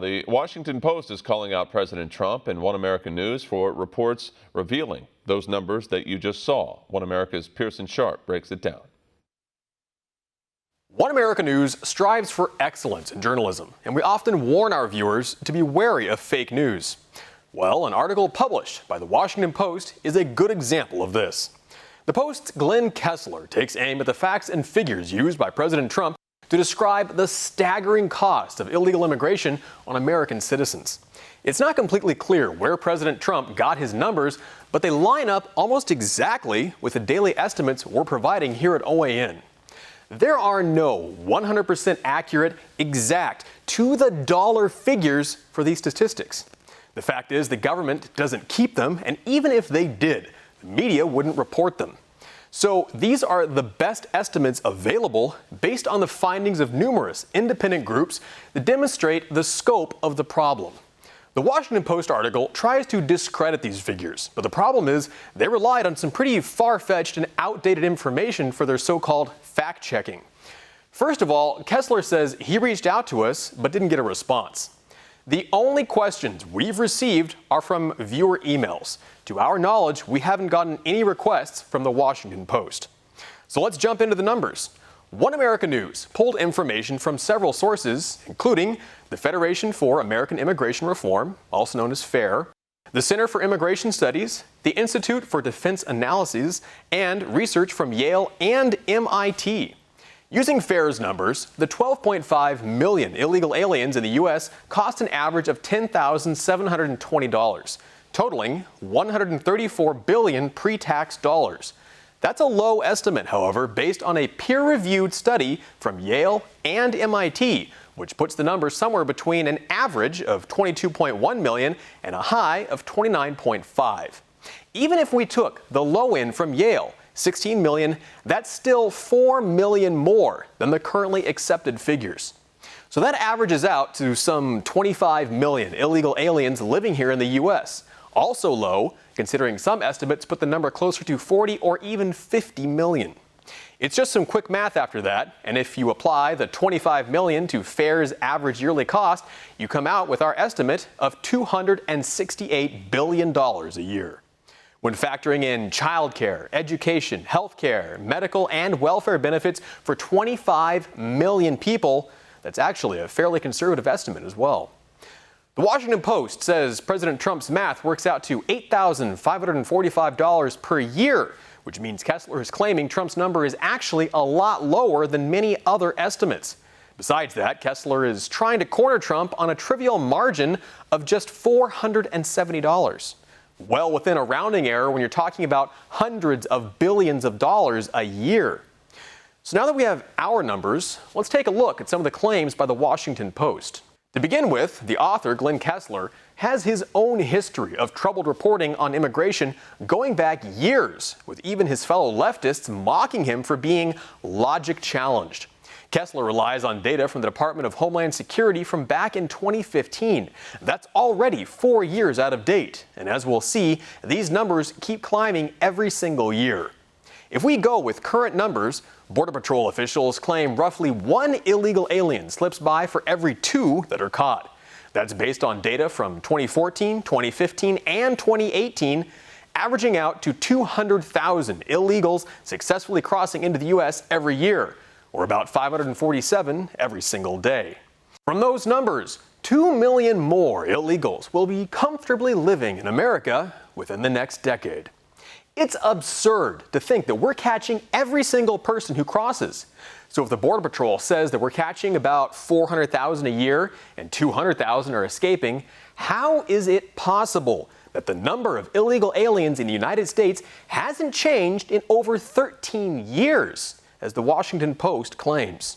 The Washington Post is calling out President Trump and One America News for reports revealing those numbers that you just saw. One America's Pearson breaks it down. One America News strives for excellence in journalism, and we often warn our viewers to be wary of fake news. Well, an article published by the Washington Post is a good example of this. The Post's Glenn Kessler takes aim at the facts and figures used by President Trump to describe the staggering cost of illegal immigration on American citizens. It's not completely clear where President Trump got his numbers, but they line up almost exactly with the daily estimates we're providing here at OAN. There are no 100% accurate, exact, to-the-dollar figures for these statistics. The fact is, the government doesn't keep them, and even if they did, the media wouldn't report them. So these are the best estimates available based on the findings of numerous independent groups that demonstrate the scope of the problem. The Washington Post article tries to discredit these figures, but the problem is they relied on some pretty far-fetched and outdated information for their so-called fact-checking. First of all, Kessler says he reached out to us but didn't get a response. The only questions we've received are from viewer emails. To our knowledge, we haven't gotten any requests from the Washington Post. So let's jump into the numbers. One America News pulled information from several sources, including the Federation for American Immigration Reform, also known as FAIR, the Center for Immigration Studies, the Institute for Defense Analyses, and research from Yale and MIT. Using FAIR's numbers, the 12.5 million illegal aliens in the U.S. cost an average of $10,720, totaling $134 billion pre-tax dollars. That's a low estimate, however, based on a peer-reviewed study from Yale and MIT, which puts the number somewhere between an average of 22.1 million and a high of 29.5. Even if we took the low end from Yale, 16 million, that's still 4 million more than the currently accepted figures. So that averages out to some 25 million illegal aliens living here in the U.S. Also low, considering some estimates put the number closer to 40 or even 50 million. It's just some quick math after that, and if you apply the 25 million to FAIR's average yearly cost, you come out with our estimate of $268 billion a year. When factoring in childcare, education, healthcare, medical, and welfare benefits for 25 million people, that's actually a fairly conservative estimate as well. The Washington Post says President Trump's math works out to $8,545 per year, which means Kessler is claiming Trump's number is actually a lot lower than many other estimates. Besides that, Kessler is trying to corner Trump on a trivial margin of just $470. Well within a rounding error when you're talking about hundreds of billions of dollars a year. So now that we have our numbers, let's take a look at some of the claims by the Washington Post. To begin with, the author, Glenn Kessler, has his own history of troubled reporting on immigration going back years, with even his fellow leftists mocking him for being logic challenged. Kessler relies on data from the Department of Homeland Security from back in 2015. That's already 4 years out of date, and as we'll see, these numbers keep climbing every single year. If we go with current numbers, Border Patrol officials claim roughly 1 illegal alien slips by for every 2 that are caught. That's based on data from 2014, 2015, and 2018, averaging out to 200,000 illegals successfully crossing into the U.S. every year, or about 547 every single day. From those numbers, 2 million more illegals will be comfortably living in America within the next decade. It's absurd to think that we're catching every single person who crosses. So if the Border Patrol says that we're catching about 400,000 a year and 200,000 are escaping, how is it possible that the number of illegal aliens in the United States hasn't changed in over 13 years, as the Washington Post claims?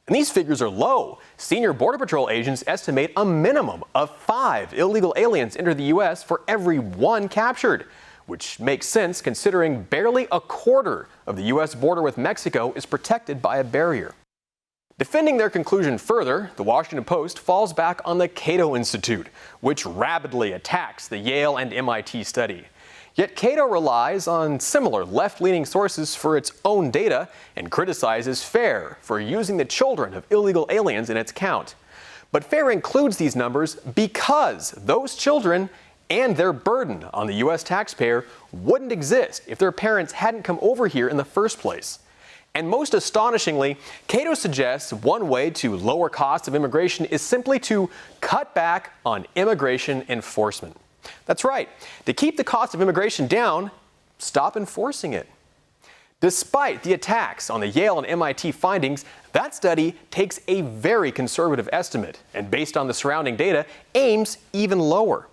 And these figures are low. Senior Border Patrol agents estimate a minimum of 5 illegal aliens enter the U.S. for every 1 captured, which makes sense considering barely a quarter of the U.S. border with Mexico is protected by a barrier. Defending their conclusion further, the Washington Post falls back on the Cato Institute, which rabidly attacks the Yale and MIT study. Yet Cato relies on similar left-leaning sources for its own data and criticizes FAIR for using the children of illegal aliens in its count. But FAIR includes these numbers because those children and their burden on the U.S. taxpayer wouldn't exist if their parents hadn't come over here in the first place. And most astonishingly, Cato suggests one way to lower costs of immigration is simply to cut back on immigration enforcement. That's right. To keep the cost of immigration down, stop enforcing it. Despite the attacks on the Yale and MIT findings, that study takes a very conservative estimate and, based on the surrounding data, aims even lower.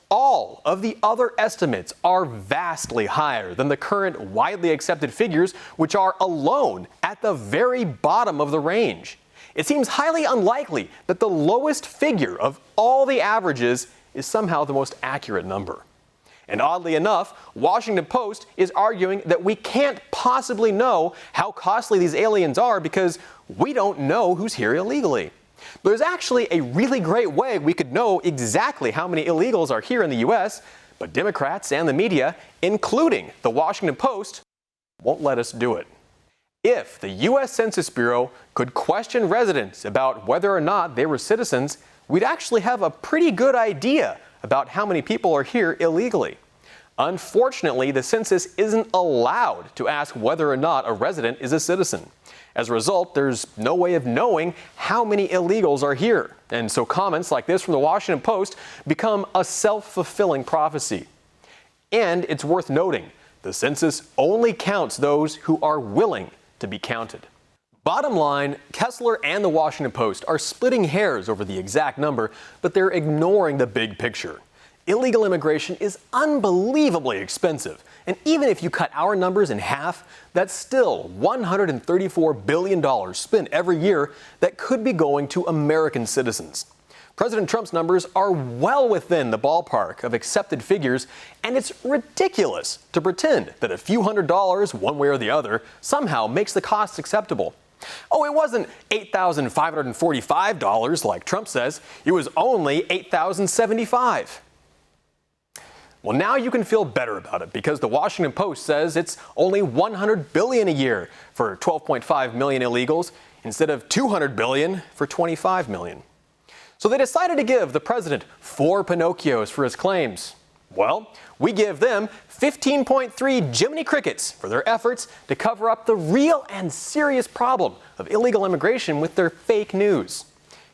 All of the other estimates are vastly higher than the current widely accepted figures, which are alone at the very bottom of the range. It seems highly unlikely that the lowest figure of all the averages is somehow the most accurate number. And oddly enough, Washington Post is arguing that we can't possibly know how costly these aliens are because we don't know who's here illegally. There's actually a really great way we could know exactly how many illegals are here in the U.S., but Democrats and the media, including the Washington Post, won't let us do it. If the U.S. Census Bureau could question residents about whether or not they were citizens, we'd actually have a pretty good idea about how many people are here illegally. Unfortunately, the census isn't allowed to ask whether or not a resident is a citizen. As a result, there's no way of knowing how many illegals are here. And so comments like this from the Washington Post become a self-fulfilling prophecy. And it's worth noting, the census only counts those who are willing to be counted. Bottom line, Kessler and the Washington Post are splitting hairs over the exact number, but they're ignoring the big picture. Illegal immigration is unbelievably expensive, and even if you cut our numbers in half, that's still $134 billion spent every year that could be going to American citizens. President Trump's numbers are well within the ballpark of accepted figures, and it's ridiculous to pretend that a few $100s one way or the other somehow makes the cost acceptable. Oh, it wasn't $8,545 like Trump says, it was only $8,075. Well, now you can feel better about it because the Washington Post says it's only $100 billion a year for 12.5 million illegals instead of $200 billion for 25 million. So they decided to give the president 4 Pinocchios for his claims. Well, we give them 15.3 Jiminy Crickets for their efforts to cover up the real and serious problem of illegal immigration with their fake news.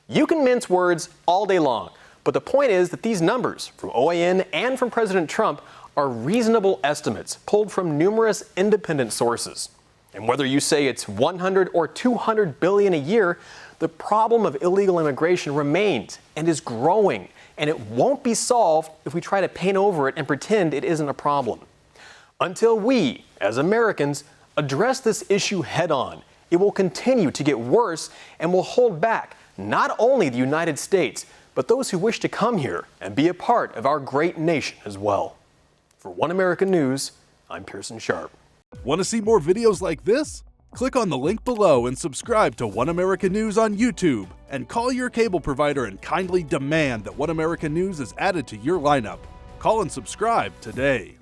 You can mince words all day long, but the point is that these numbers from OAN and from President Trump are reasonable estimates pulled from numerous independent sources. And whether you say it's 100 or 200 billion a year, the problem of illegal immigration remains and is growing, and it won't be solved if we try to paint over it and pretend it isn't a problem. Until we, as Americans, address this issue head on, it will continue to get worse and will hold back not only the United States, but those who wish to come here and be a part of our great nation as well. For One American News, I'm Pearson Sharp. Want to see more videos like this? Click on the link below and subscribe to One American News on YouTube, and call your cable provider and kindly demand that One American News is added to your lineup. Call and subscribe today.